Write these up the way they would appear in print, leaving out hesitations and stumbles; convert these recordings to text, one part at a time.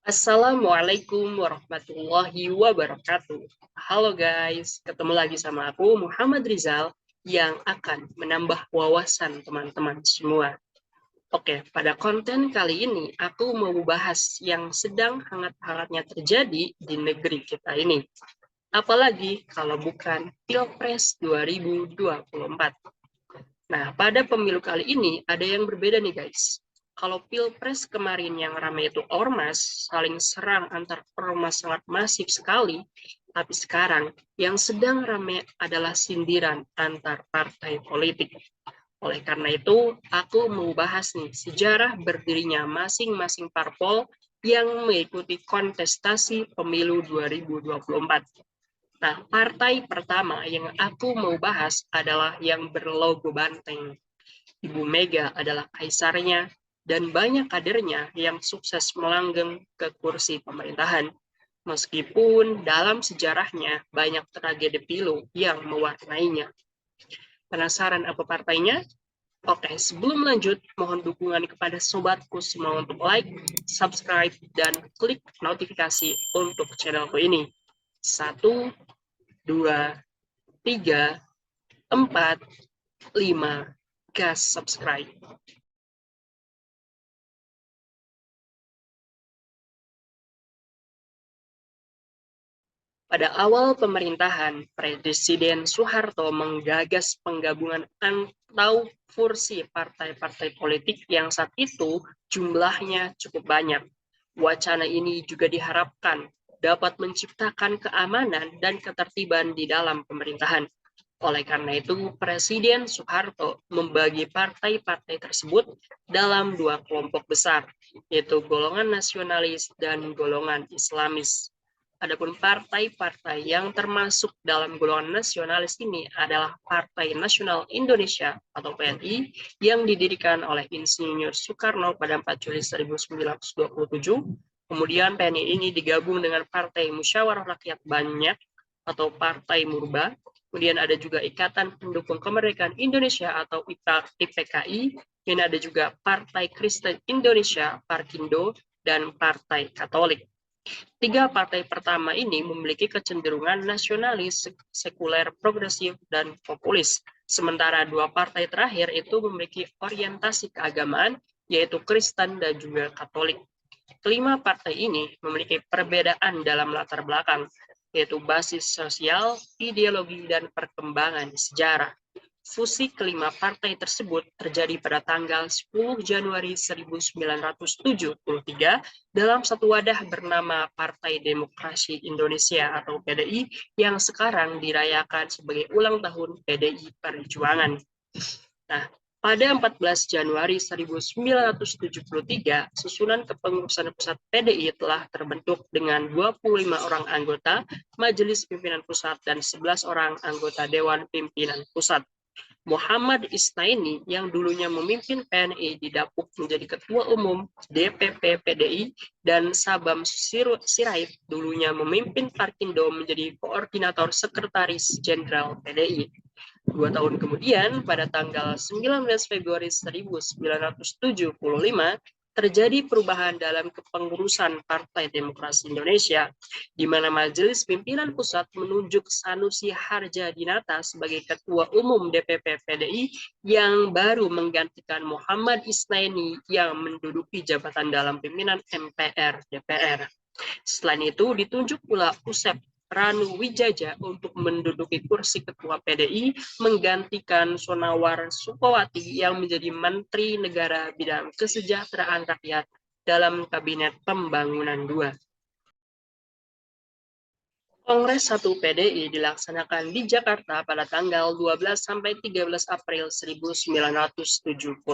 Assalamualaikum warahmatullahi wabarakatuh. Halo guys, ketemu lagi sama aku Muhammad Rizal yang akan menambah wawasan teman-teman semua. Oke, pada konten kali ini aku mau bahas yang sedang hangat-hangatnya terjadi di negeri kita ini. Apalagi kalau bukan Pilpres 2024. Nah, pada pemilu kali ini ada yang berbeda nih guys. Kalau Pilpres kemarin yang ramai itu ormas, saling serang antar ormas sangat masif sekali, tapi sekarang yang sedang ramai adalah sindiran antar partai politik. Oleh karena itu, aku mau bahas nih sejarah berdirinya masing-masing parpol yang mengikuti kontestasi pemilu 2024. Nah, partai pertama yang aku mau bahas adalah yang berlogo banteng. Ibu Mega adalah kaisarnya, dan banyak kadernya yang sukses melanggeng ke kursi pemerintahan. Meskipun dalam sejarahnya banyak tragedi pilu yang mewarnainya. Penasaran apa partainya? Oke, sebelum lanjut, mohon dukungan kepada sobatku semua untuk like, subscribe, dan klik notifikasi untuk channelku ini. 1, 2, 3, 4, 5, gas subscribe. Pada awal pemerintahan, Presiden Soeharto menggagas penggabungan atau fursi partai-partai politik yang saat itu jumlahnya cukup banyak. Wacana ini juga diharapkan dapat menciptakan keamanan dan ketertiban di dalam pemerintahan. Oleh karena itu, Presiden Soeharto membagi partai-partai tersebut dalam dua kelompok besar, yaitu golongan nasionalis dan golongan Islamis. Adapun partai-partai yang termasuk dalam golongan nasionalis ini adalah Partai Nasional Indonesia atau PNI yang didirikan oleh Insinyur Soekarno pada 4 Juli 1927. Kemudian PNI ini digabung dengan Partai Musyawarah Rakyat Banyak atau Partai Murba. Kemudian ada juga Ikatan Pendukung Kemerdekaan Indonesia atau IPKI. Ini ada juga Partai Kristen Indonesia, Parkindo, dan Partai Katolik. Tiga partai pertama ini memiliki kecenderungan nasionalis, sekuler, progresif, dan populis. Sementara dua partai terakhir itu memiliki orientasi keagamaan, yaitu Kristen dan juga Katolik. Kelima partai ini memiliki perbedaan dalam latar belakang, yaitu basis sosial, ideologi, dan perkembangan sejarah. Fusi kelima partai tersebut terjadi pada tanggal 10 Januari 1973 dalam satu wadah bernama Partai Demokrasi Indonesia atau PDI yang sekarang dirayakan sebagai ulang tahun PDI Perjuangan. Nah, pada 14 Januari 1973, susunan kepengurusan pusat PDI telah terbentuk dengan 25 orang anggota Majelis Pimpinan Pusat dan 11 orang anggota Dewan Pimpinan Pusat. Muhammad Isnaini yang dulunya memimpin PNI didapuk menjadi Ketua Umum DPP PDI dan Sabam Sirait dulunya memimpin Parkindo menjadi Koordinator Sekretaris Jenderal PDI. 2 tahun kemudian, pada tanggal 19 Februari 1975, terjadi perubahan dalam kepengurusan Partai Demokrasi Indonesia, di mana Majelis Pimpinan Pusat menunjuk Sanusi Harja-Dinata sebagai Ketua Umum DPP PDI yang baru menggantikan Muhammad Isnaini yang menduduki jabatan dalam pimpinan MPR DPR. Selain itu, ditunjuk pula Usep Ranu Wijaja untuk menduduki kursi Ketua PDI menggantikan Sonawar Sukowati yang menjadi Menteri Negara Bidang Kesejahteraan Rakyat dalam Kabinet Pembangunan II. Kongres 1 PDI dilaksanakan di Jakarta pada tanggal 12 sampai 13 April 1976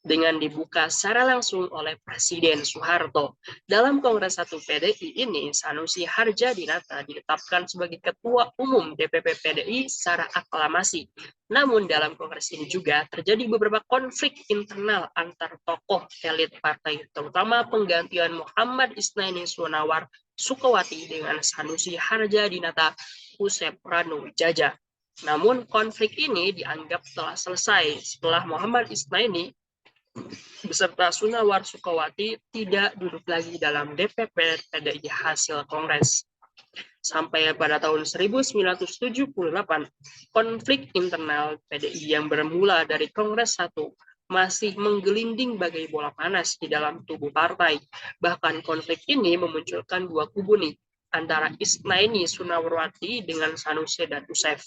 dengan dibuka secara langsung oleh Presiden Soeharto. Dalam Kongres 1 PDI ini, Sanusi Harja-Dinata ditetapkan sebagai Ketua Umum DPP PDI secara aklamasi. Namun dalam Kongres ini juga terjadi beberapa konflik internal antar tokoh elit partai, terutama penggantian Muhammad Isnaini Sonawar Sukowati dengan Sanusi Harja-Dinata Usep Ranu Wijaja. Namun konflik ini dianggap telah selesai setelah Muhammad Isnaini beserta Sunawar Sukawati tidak duduk lagi dalam DPP PDI hasil Kongres. Sampai pada tahun 1978, konflik internal PDI yang bermula dari Kongres 1 masih menggelinding bagai bola panas di dalam tubuh partai. Bahkan konflik ini memunculkan dua kubu nih, antara Isnaini Sunawarwati dengan Sanusi dan Yusuf.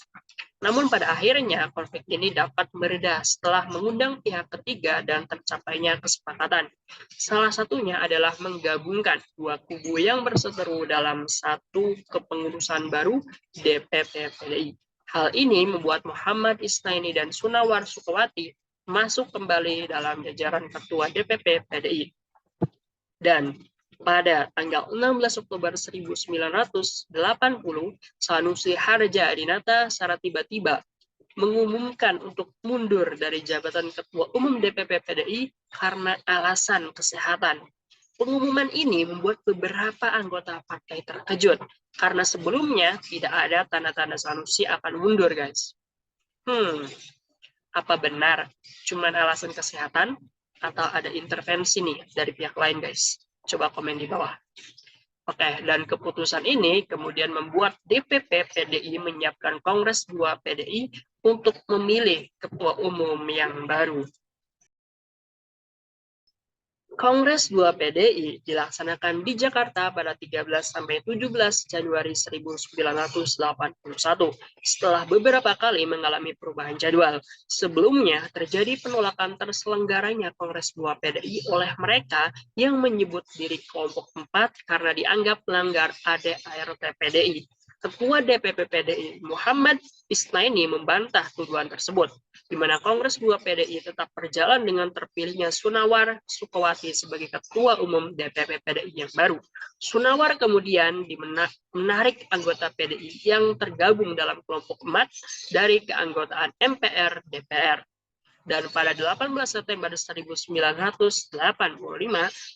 Namun pada akhirnya konflik ini dapat mereda setelah mengundang pihak ketiga dan tercapainya kesepakatan. Salah satunya adalah menggabungkan dua kubu yang berseteru dalam satu kepengurusan baru DPP PDI. Hal ini membuat Muhammad Isnaini dan Sunawar Sukawati masuk kembali dalam jajaran ketua DPP PDI. Dan pada tanggal 16 Oktober 1980, Sanusi Harja Adinata secara tiba-tiba mengumumkan untuk mundur dari jabatan Ketua Umum DPP PDI karena alasan kesehatan. Pengumuman ini membuat beberapa anggota partai terkejut, karena sebelumnya tidak ada tanda-tanda Sanusi akan mundur, guys. Apa benar cuma alasan kesehatan atau ada intervensi nih dari pihak lain, guys? Coba komen di bawah. Oke, dan keputusan ini kemudian membuat DPP PDI menyiapkan Kongres 2 PDI untuk memilih ketua umum yang baru. Kongres 2 PDI dilaksanakan di Jakarta pada 13-17 Januari 1981 setelah beberapa kali mengalami perubahan jadwal. Sebelumnya terjadi penolakan terselenggaranya Kongres 2 PDI oleh mereka yang menyebut diri kelompok 4 karena dianggap melanggar ADART PDI. Ketua DPP PDI Muhammad Isnaini membantah tuduhan tersebut, di mana Kongres 2 PDI tetap berjalan dengan terpilihnya Sunawar Sukawati sebagai Ketua Umum DPP PDI yang baru. Sunawar kemudian menarik anggota PDI yang tergabung dalam kelompok 4 dari keanggotaan MPR DPR. Dan pada 18 September 1985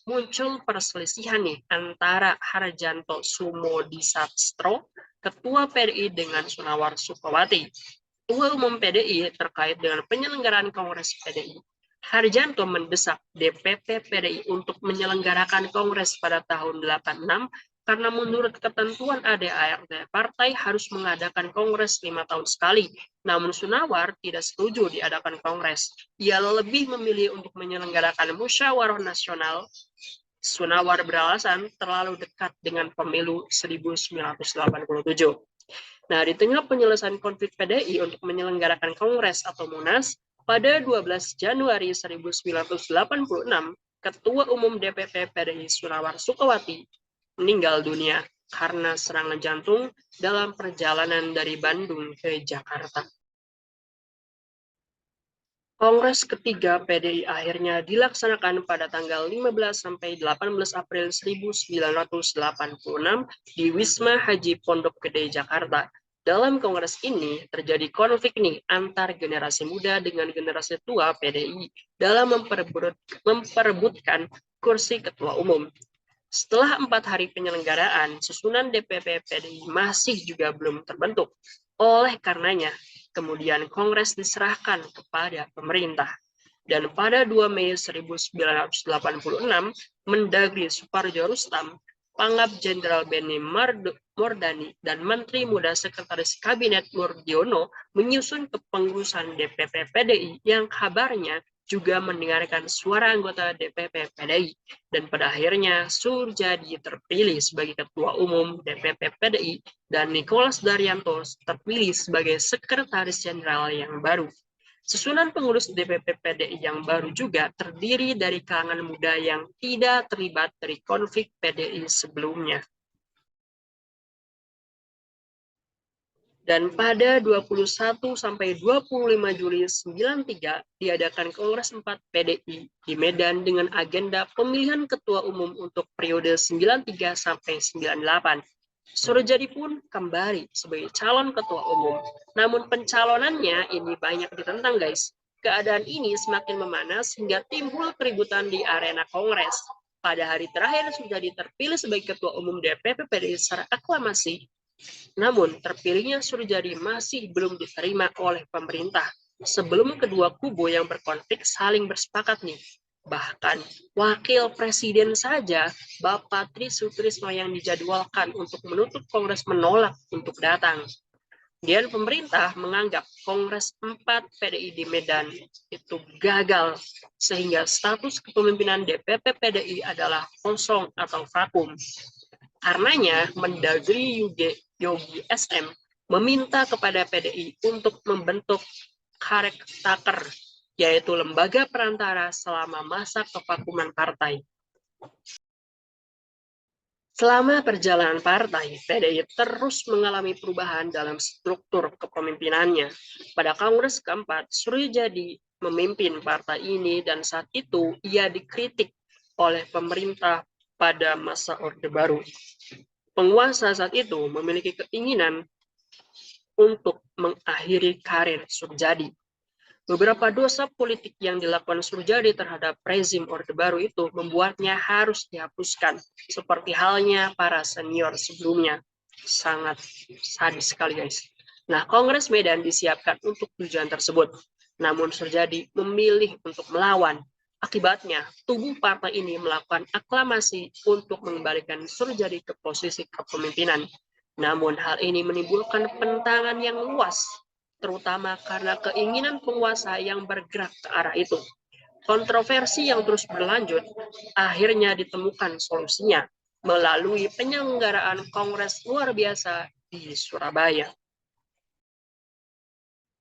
muncul perselisihan nih antara Harjanto Sumodisastro, Ketua PDI, dengan Sunawar Sukawati, Ketua Umum PDI, terkait dengan penyelenggaraan Kongres PDI. Harjanto mendesak DPP PDI untuk menyelenggarakan Kongres pada tahun 86 karena menurut ketentuan ADART, partai harus mengadakan Kongres 5 tahun sekali. Namun Sunawar tidak setuju diadakan Kongres. Ia lebih memilih untuk menyelenggarakan musyawarah nasional. Sunawar beralasan terlalu dekat dengan pemilu 1987. Nah, di tengah penyelesaian konflik PDI untuk menyelenggarakan Kongres atau Munas, pada 12 Januari 1986, Ketua Umum DPP PDI Sunawar Sukawati meninggal dunia karena serangan jantung dalam perjalanan dari Bandung ke Jakarta. Kongres ketiga PDI akhirnya dilaksanakan pada tanggal 15-18 April 1986 di Wisma Haji Pondok Gede, Jakarta. Dalam kongres ini terjadi konflik nih antar generasi muda dengan generasi tua PDI dalam memperebutkan kursi ketua umum. Setelah 4 hari penyelenggaraan, susunan DPP PDI masih juga belum terbentuk. Oleh karenanya, kemudian Kongres diserahkan kepada pemerintah. Dan pada 2 Mei 1986, Mendagri Suparjo Rustam, Pangap Jenderal Beni Mordani, dan Menteri Muda Sekretaris Kabinet Murdiono menyusun kepengurusan DPP PDI yang kabarnya juga mendengarkan suara anggota DPP PDI. Dan pada akhirnya Surjadi terpilih sebagai Ketua Umum DPP PDI dan Nicholas Daryanto terpilih sebagai Sekretaris Jenderal yang baru. Susunan pengurus DPP PDI yang baru juga terdiri dari kalangan muda yang tidak terlibat dari konflik PDI sebelumnya. Dan pada 21 sampai 25 Juli 93 diadakan Kongres 4 PDI di Medan dengan agenda pemilihan ketua umum untuk periode 93 sampai 98. Surjadi pun kembali sebagai calon ketua umum. Namun pencalonannya ini banyak ditentang, guys. Keadaan ini semakin memanas hingga timbul keributan di arena Kongres. Pada hari terakhir Surjadi terpilih sebagai ketua umum DPP PDI secara aklamasi. Namun, terpilihnya Surjadi masih belum diterima oleh pemerintah sebelum kedua kubu yang berkonflik saling bersepakat nih Bahkan wakil presiden saja, Bapak Tri Sutrisno yang dijadwalkan untuk menutup Kongres menolak untuk datang. Dan pemerintah menganggap Kongres 4 PDI di Medan itu gagal, sehingga status kepemimpinan DPP PDI adalah kosong atau vakum. Karenanya, Mendagri Yogi SM meminta kepada PDI untuk membentuk Karek-Taker, yaitu lembaga perantara selama masa kevakuman partai. Selama perjalanan partai, PDI terus mengalami perubahan dalam struktur kepemimpinannya. Pada Kongres keempat, Suryadi memimpin partai ini dan saat itu ia dikritik oleh pemerintah pada masa Orde Baru. Penguasa saat itu memiliki keinginan untuk mengakhiri karir Suryadi. Beberapa dosa politik yang dilakukan Suryadi terhadap rezim Orde Baru itu membuatnya harus dihapuskan, seperti halnya para senior sebelumnya. Sangat sadis sekali, guys. Nah, Kongres Medan disiapkan untuk tujuan tersebut. Namun Suryadi memilih untuk melawan. Akibatnya, tubuh partai ini melakukan aklamasi untuk mengembalikan Suryadi ke posisi kepemimpinan. Namun hal ini menimbulkan penentangan yang luas, terutama karena keinginan penguasa yang bergerak ke arah itu. Kontroversi yang terus berlanjut akhirnya ditemukan solusinya melalui penyelenggaraan Kongres luar biasa di Surabaya.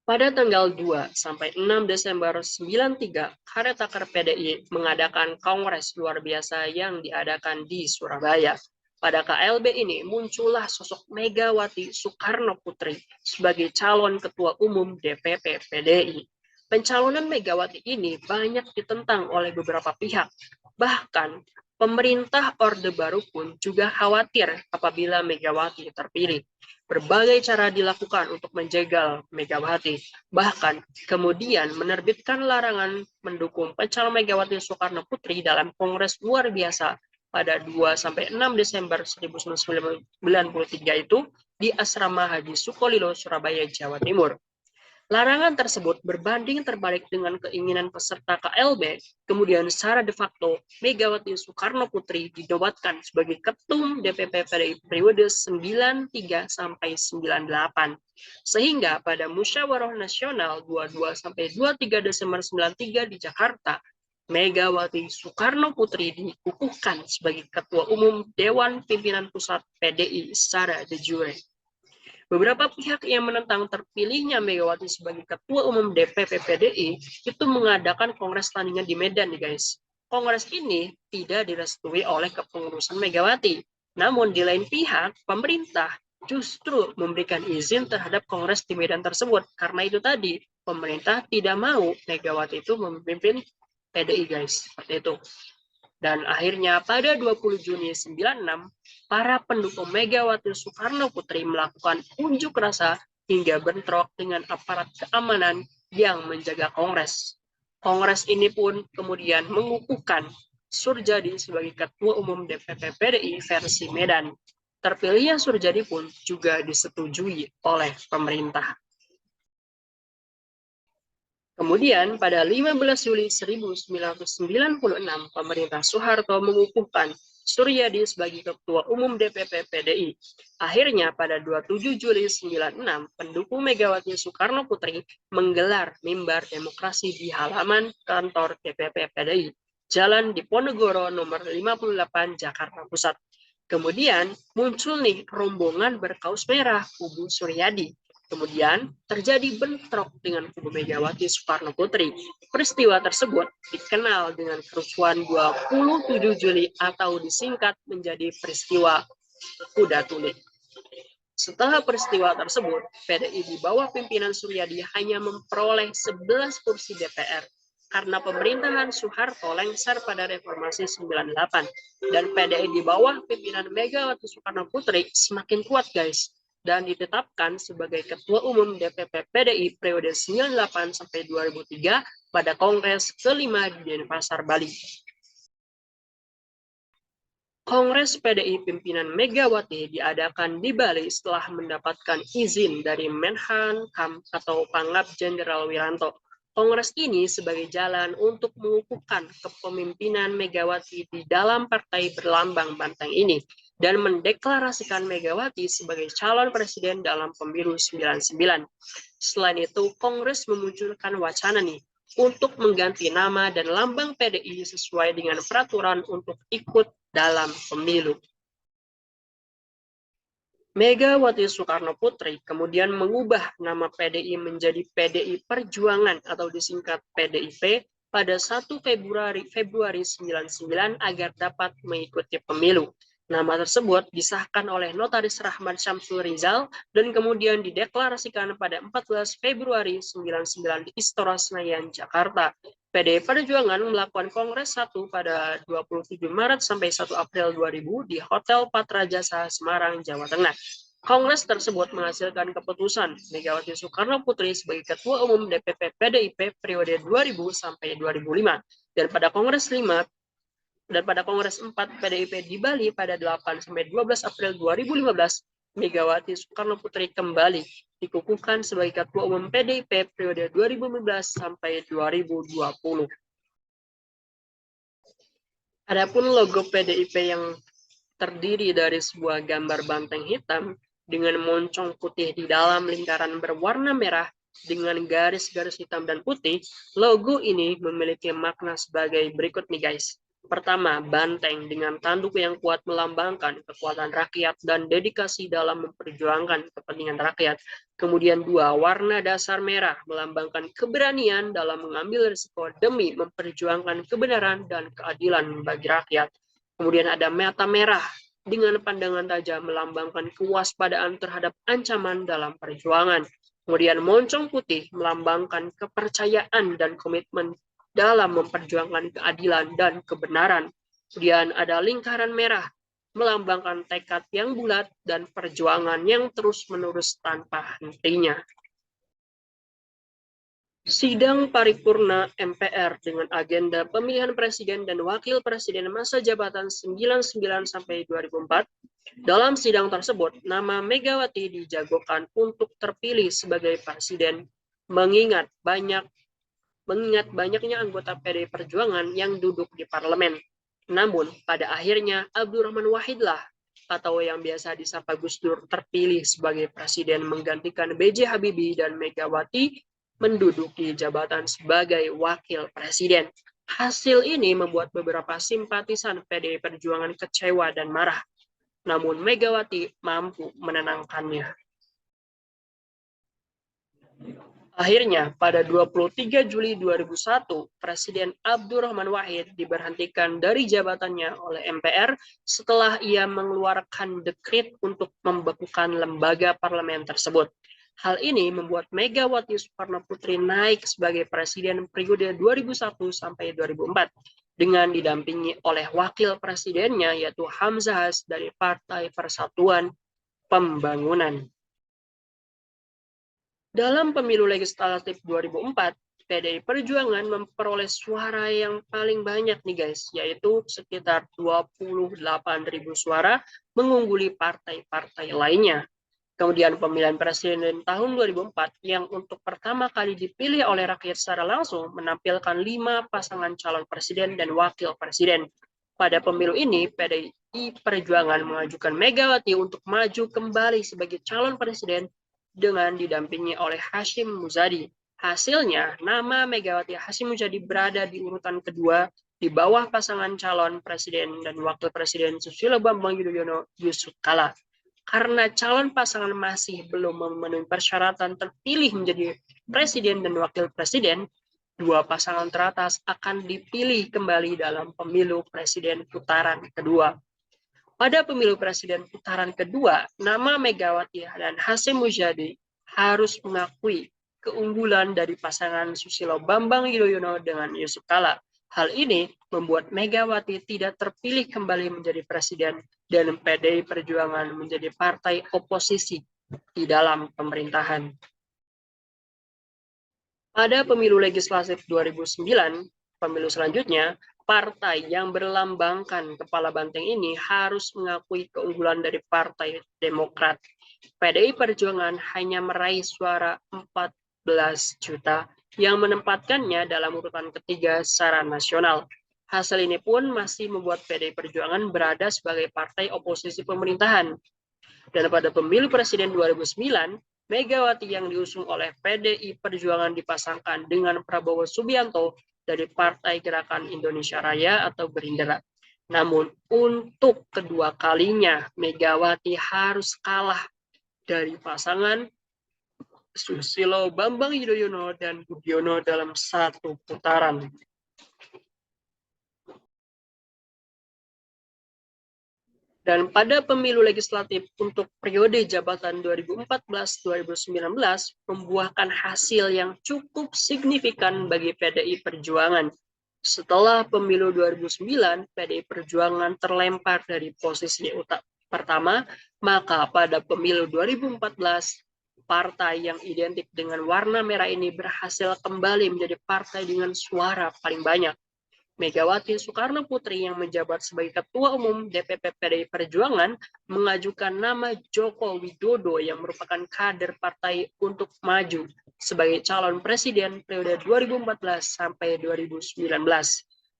Pada tanggal 2 sampai 6 Desember 93, Karetaker PDI mengadakan Kongres luar biasa yang diadakan di Surabaya. Pada KLB ini muncullah sosok Megawati Soekarno Putri sebagai calon ketua umum DPP PDI. Pencalonan Megawati ini banyak ditentang oleh beberapa pihak. Bahkan pemerintah Orde Baru pun juga khawatir apabila Megawati terpilih. Berbagai cara dilakukan untuk menjegal Megawati. Bahkan kemudian menerbitkan larangan mendukung pencalon Megawati Soekarno Putri dalam Kongres luar biasa pada 2 sampai 6 Desember 1993 itu di Asrama Haji Sukolilo, Surabaya, Jawa Timur. Larangan tersebut berbanding terbalik dengan keinginan peserta KLB, kemudian secara de facto Megawati Soekarno Putri dinobatkan sebagai Ketum DPP PDI periode 93 sampai 98. Sehingga pada Musyawarah Nasional 22 sampai 23 Desember 93 di Jakarta, Megawati Soekarno Putri dikukuhkan sebagai Ketua Umum Dewan Pimpinan Pusat PDI secara de jure. Beberapa pihak yang menentang terpilihnya Megawati sebagai Ketua Umum DPP PDI itu mengadakan kongres tandingan di Medan nih guys. Kongres ini tidak direstui oleh kepengurusan Megawati. Namun di lain pihak, pemerintah justru memberikan izin terhadap kongres di Medan tersebut. Karena itu tadi, pemerintah tidak mau Megawati itu memimpin PDI guys. Seperti itu. Dan akhirnya pada 20 Juni 96, para pendukung Megawati Soekarno Putri melakukan unjuk rasa hingga bentrok dengan aparat keamanan yang menjaga Kongres. Kongres ini pun kemudian mengukuhkan Suryadi sebagai Ketua Umum DPP PDI versi Medan. Terpilihnya Suryadi pun juga disetujui oleh pemerintah. Kemudian pada 15 Juli 1996, pemerintah Soeharto mengukuhkan Suryadi sebagai Ketua Umum DPP PDI. Akhirnya pada 27 Juli 96, pendukung Megawati Soekarno Putri menggelar mimbar demokrasi di halaman kantor DPP PDI, Jalan Diponegoro nomor 58 Jakarta Pusat. Kemudian muncul nih rombongan berkaus merah kubu Suryadi. Kemudian terjadi bentrok dengan kubu Megawati Soekarno Putri. Peristiwa tersebut dikenal dengan kerusuhan 27 Juli atau disingkat menjadi peristiwa Kuda Tuli. Setelah peristiwa tersebut, PDI di bawah pimpinan Suryadi hanya memperoleh 11 kursi DPR karena pemerintahan Soeharto lengser pada reformasi 98 dan PDI di bawah pimpinan Megawati Soekarno Putri semakin kuat guys dan ditetapkan sebagai Ketua Umum DPP PDI periode 98 sampai 2003 pada Kongres kelima di Denpasar, Bali. Kongres PDI pimpinan Megawati diadakan di Bali setelah mendapatkan izin dari Menhan Kam atau Pangap Jenderal Wiranto Kongres ini sebagai jalan untuk mengukuhkan kepemimpinan Megawati di dalam partai berlambang banteng ini dan mendeklarasikan Megawati sebagai calon presiden dalam pemilu 99. Selain itu, Kongres memunculkan wacana nih untuk mengganti nama dan lambang PDI sesuai dengan peraturan untuk ikut dalam pemilu. Megawati Soekarno Putri kemudian mengubah nama PDI menjadi PDI Perjuangan atau disingkat PDIP pada 1 Februari 99 agar dapat mengikuti pemilu. Nama tersebut disahkan oleh Notaris Rahmat Syamsul Rizal dan kemudian dideklarasikan pada 14 Februari 99 di Istora Senayan, Jakarta. PDI Perjuangan melakukan Kongres 1 pada 27 Maret sampai 1 April 2000 di Hotel Patra Jasa, Semarang, Jawa Tengah. Kongres tersebut menghasilkan keputusan Megawati Soekarno Putri sebagai Ketua Umum DPP PDIP periode 2000 sampai 2005. Dan pada Kongres 4 PDIP di Bali pada 8 sampai 12 April 2015, Megawati Soekarno Putri kembali dikukuhkan sebagai Ketua Umum PDIP periode 2015 sampai 2020. Adapun logo PDIP yang terdiri dari sebuah gambar banteng hitam dengan moncong putih di dalam lingkaran berwarna merah dengan garis-garis hitam dan putih, logo ini memiliki makna sebagai berikut nih guys. Pertama, banteng dengan tanduk yang kuat melambangkan kekuatan rakyat dan dedikasi dalam memperjuangkan kepentingan rakyat. Kemudian 2, warna dasar merah melambangkan keberanian dalam mengambil risiko demi memperjuangkan kebenaran dan keadilan bagi rakyat. Kemudian ada mata merah dengan pandangan tajam melambangkan kewaspadaan terhadap ancaman dalam perjuangan. Kemudian moncong putih melambangkan kepercayaan dan komitmen dalam memperjuangkan keadilan dan kebenaran. Kemudian ada lingkaran merah melambangkan tekad yang bulat dan perjuangan yang terus-menerus tanpa hentinya. Sidang paripurna MPR dengan agenda pemilihan presiden dan wakil presiden masa jabatan 99 sampai 2004. Dalam sidang tersebut, nama Megawati dijagokan untuk terpilih sebagai presiden, mengingat banyaknya anggota PDI Perjuangan yang duduk di parlemen. Namun, pada akhirnya Abdurrahman Wahidlah atau yang biasa disapa Gus Dur terpilih sebagai presiden menggantikan B.J. Habibie dan Megawati menduduki jabatan sebagai wakil presiden. Hasil ini membuat beberapa simpatisan PDI Perjuangan kecewa dan marah. Namun Megawati mampu menenangkannya. Akhirnya, pada 23 Juli 2001, Presiden Abdurrahman Wahid diberhentikan dari jabatannya oleh MPR setelah ia mengeluarkan dekret untuk membekukan lembaga parlemen tersebut. Hal ini membuat Megawati Soekarno Putri naik sebagai presiden periode 2001 sampai 2004 dengan didampingi oleh wakil presidennya yaitu Hamzah Has dari Partai Persatuan Pembangunan. Dalam pemilu legislatif 2004, PDI Perjuangan memperoleh suara yang paling banyak nih guys, yaitu sekitar 28.000 suara mengungguli partai-partai lainnya. Kemudian pemilihan presiden tahun 2004 yang untuk pertama kali dipilih oleh rakyat secara langsung menampilkan 5 pasangan calon presiden dan wakil presiden. Pada pemilu ini, PDI Perjuangan mengajukan Megawati untuk maju kembali sebagai calon presiden dengan didampingi oleh Hashim Muzadi. Hasilnya, nama Megawati Hashim Muzadi berada di urutan kedua di bawah pasangan calon presiden dan wakil presiden Susilo Bambang Yudhoyono Yusuf Kala. Karena calon pasangan masih belum memenuhi persyaratan terpilih menjadi presiden dan wakil presiden, 2 pasangan teratas akan dipilih kembali dalam pemilu presiden putaran kedua. Pada pemilu presiden putaran kedua, nama Megawati dan Hashim Muzadi harus mengakui keunggulan dari pasangan Susilo Bambang Yudhoyono dengan Yusuf Kala. Hal ini membuat Megawati tidak terpilih kembali menjadi presiden dan PDI Perjuangan menjadi partai oposisi di dalam pemerintahan. Pada pemilu legislatif 2009, pemilu selanjutnya, partai yang berlambangkan kepala banteng ini harus mengakui keunggulan dari Partai Demokrat. PDI Perjuangan hanya meraih suara 14 juta yang menempatkannya dalam urutan ketiga secara nasional. Hasil ini pun masih membuat PDI Perjuangan berada sebagai partai oposisi pemerintahan. Dan pada pemilu presiden 2009, Megawati yang diusung oleh PDI Perjuangan dipasangkan dengan Prabowo Subianto dari Partai Gerakan Indonesia Raya atau Gerindra. Namun untuk kedua kalinya Megawati harus kalah dari pasangan Susilo Bambang Yudhoyono dan Budiono dalam satu putaran. Dan pada pemilu legislatif untuk periode jabatan 2014-2019 membuahkan hasil yang cukup signifikan bagi PDI Perjuangan. Setelah pemilu 2009, PDI Perjuangan terlempar dari posisi pertama, maka pada pemilu 2014, partai yang identik dengan warna merah ini berhasil kembali menjadi partai dengan suara paling banyak. Megawati Soekarno Putri yang menjabat sebagai Ketua Umum DPP PDI Perjuangan mengajukan nama Joko Widodo yang merupakan kader partai untuk maju sebagai calon presiden periode 2014 sampai 2019.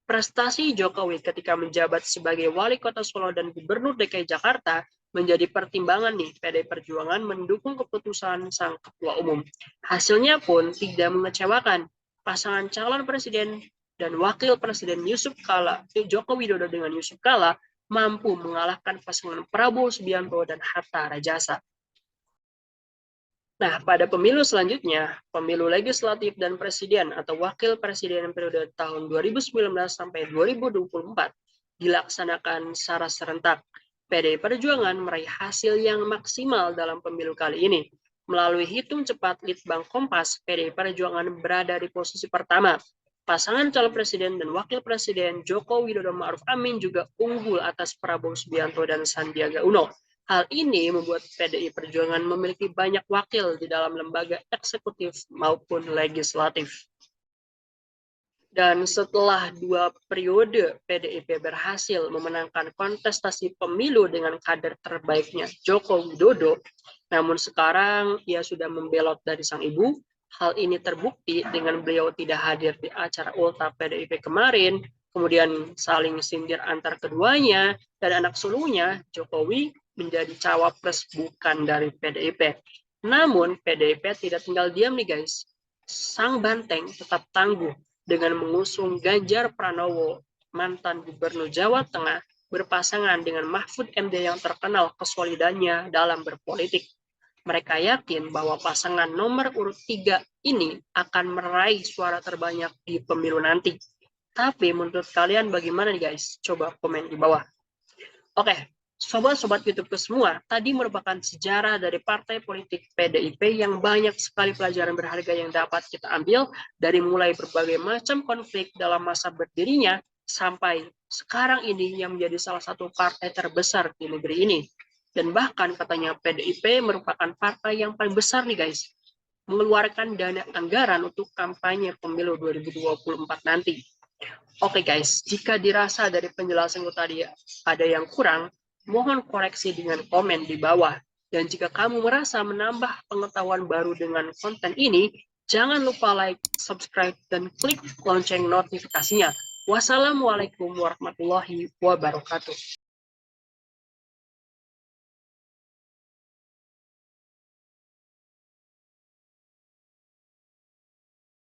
Prestasi Jokowi ketika menjabat sebagai Wali Kota Solo dan Gubernur DKI Jakarta menjadi pertimbangan nih PDI Perjuangan mendukung keputusan sang Ketua Umum. Hasilnya pun tidak mengecewakan. Pasangan calon presiden dan Wakil Presiden Yusuf Kala, Joko Widodo dengan Yusuf Kala, mampu mengalahkan pasangan Prabowo Subianto dan Hatta Rajasa. Nah, pada pemilu selanjutnya, pemilu legislatif dan presiden atau wakil presiden periode tahun 2019 sampai 2024 dilaksanakan secara serentak. PDI Perjuangan meraih hasil yang maksimal dalam pemilu kali ini. Melalui hitung cepat Litbang Kompas, PDI Perjuangan berada di posisi pertama. Pasangan calon presiden dan wakil presiden Joko Widodo Ma'ruf Amin juga unggul atas Prabowo Subianto dan Sandiaga Uno. Hal ini membuat PDI Perjuangan memiliki banyak wakil di dalam lembaga eksekutif maupun legislatif. Dan setelah 2 periode PDIP berhasil memenangkan kontestasi pemilu dengan kader terbaiknya Joko Widodo, namun sekarang ia sudah membelot dari sang ibu. Hal ini terbukti dengan beliau tidak hadir di acara ulta PDIP kemarin, kemudian saling sindir antar keduanya, dan anak sulungnya, Jokowi, menjadi cawapres bukan dari PDIP. Namun, PDIP tidak tinggal diam nih guys. Sang banteng tetap tangguh dengan mengusung Ganjar Pranowo, mantan Gubernur Jawa Tengah, berpasangan dengan Mahfud MD yang terkenal kesolidannya dalam berpolitik. Mereka yakin bahwa pasangan nomor urut 3 ini akan meraih suara terbanyak di pemilu nanti. Tapi menurut kalian bagaimana nih guys? Coba komen di bawah. Oke, sobat-sobat YouTube semua, tadi merupakan sejarah dari partai politik PDIP yang banyak sekali pelajaran berharga yang dapat kita ambil dari mulai berbagai macam konflik dalam masa berdirinya sampai sekarang ini yang menjadi salah satu partai terbesar di negeri ini. Dan bahkan katanya PDIP merupakan partai yang paling besar nih guys, mengeluarkan dana anggaran untuk kampanye pemilu 2024 nanti. Oke guys, jika dirasa dari penjelasan tadi ada yang kurang, mohon koreksi dengan komen di bawah. Dan jika kamu merasa menambah pengetahuan baru dengan konten ini, jangan lupa like, subscribe, dan klik lonceng notifikasinya. Wassalamualaikum warahmatullahi wabarakatuh.